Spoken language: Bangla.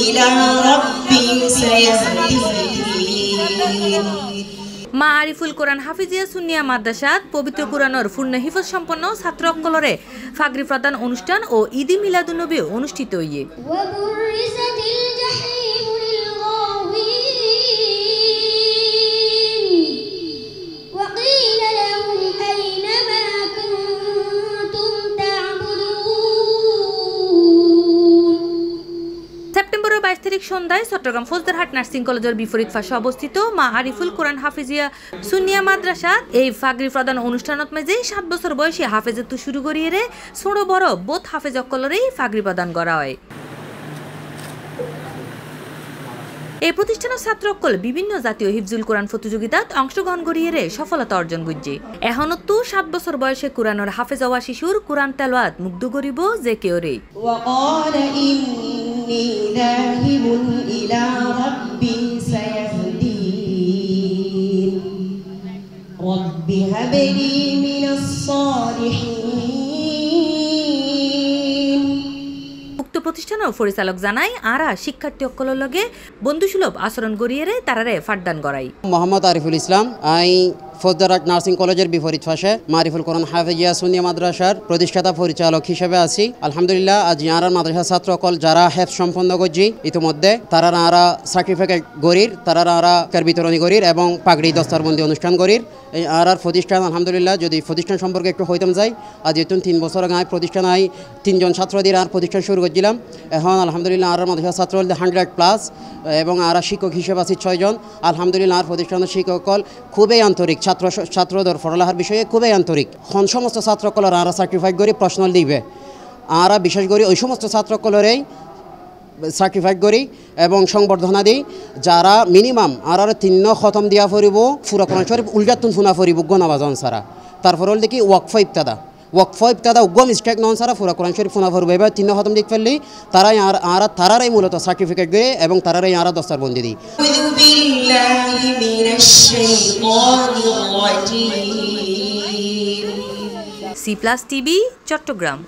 إلى ربي سيهدين মা আরিফুল কোরআন হাফিজিয়া সুন্নিয়া মাদ্রাসাত পবিত্র কোরআনের পূর্ণ হিফজ সম্পন্ন ছাত্র অক্কলরে ফাগরি প্রদান অনুষ্ঠান ও ঈদি মিলাদুন্নবী অনুষ্ঠিত হইয়ে সেপ্টেম্বরের 22 তারিখ সন্ধ্যায় চট্টগ্রাম ফৌজদারহাট নার্সিং কলেজের বিপরীত পাশে অবস্থিত মা আরিফুল কোরআন হাফিজিয়া সুন্নিয়া মাদ্রাসাত এই ফাগরি প্রদান অনুষ্ঠানত মাঝে 7 বছর বয়সী হাফেজত শুরু করিয়ে ছোট বড় বোধ হাফেজ অক্কলরেই ফাগরি প্রদান করা হয়। এই প্রতিষ্ঠানের ছাত্র অক্কল বিভিন্ন জাতীয় হিফজুল কোরআন প্রতিযোগিতাত অংশগ্রহণ করিয়ে সফলতা অর্জন করছে। এখনো তো 7 বছর বয়সে কোরআনের হাফেজ হওয়া শিশুর কোরআন তেলাওয়াত মুগ্ধ করিব যে কেউ রে। প্রতিষ্ঠানের পরিচালক জানাই আরা শিক্ষার্থী অক্কলের লগে বন্ধুসুলভ আচরণ করিয়ে তারারে পাঠদান করাই। মোহাম্মদ আরিফুল ইসলাম, আই ফৌজদারহাট নার্সিং কলেজের বিপরীত পাশে মারিফুল কোরআন হাফিজিয়া সুন্নিয়া মাদ্রাসার প্রতিষ্ঠাতা পরিচালক হিসেবে আছি। আলহামদুলিল্লাহ আজ ইয়ারার মাদ্রাসা ছাত্র অকল যারা হেফজ সম্পন্ন করছি ইতিমধ্যে তারা আরা সার্টিফিকেট গরির, তারা আরা কার বিতরণী গরির এবং পাগড়ি দস্তারবন্দি অনুষ্ঠান গরির। এই আরার প্রতিষ্ঠান আলহামদুলিল্লাহ যদি প্রতিষ্ঠান সম্পর্কে একটু হইতাম যাই, আজ যেহেতু 3 বছর আগে প্রতিষ্ঠান আই 3 জন ছাত্র দিয়ে আর প্রতিষ্ঠান শুরু করছিলাম। এখন আলহামদুলিল্লাহ আর মাদ্রাসা ছাত্র 100+ এবং আর শিক্ষক হিসেবে আছি 6 জন। আলহামদুলিল্লাহ আর প্রতিষ্ঠানের শিক্ষকল খুবই আন্তরিক, ছাত্রদের পড়ালেখার বিষয়ে খুবই আন্তরিক। সমস্ত ছাত্রকলর আর সার্টিফাইড করি প্রশ্ন দিবে, আর বিশেষ করে ওই সমস্ত ছাত্রকলরেই সার্টিফাইড করি এবং সংবর্ধনা দিই যারা মিনিমাম আর 3 খতম দিয়া ফুরিব ফুরা কোরআন শরীফ উল্টাতুন ফুনা ফুরিব গণাবাজন সারা। তারপর হল দেখি ওয়াকফ ইবতাদা উগ্র মিস্টেক নন সারা ফুরা কোরআন শরীফ ফুনা ফুরব। এবার 3 খতম দিক ফেললি তারাই তারারাই মূলত সার্টিফিকেট দিয়ে এবং তারারাই আর দস্তারবন্দি দিই। C+ TV Chittagong.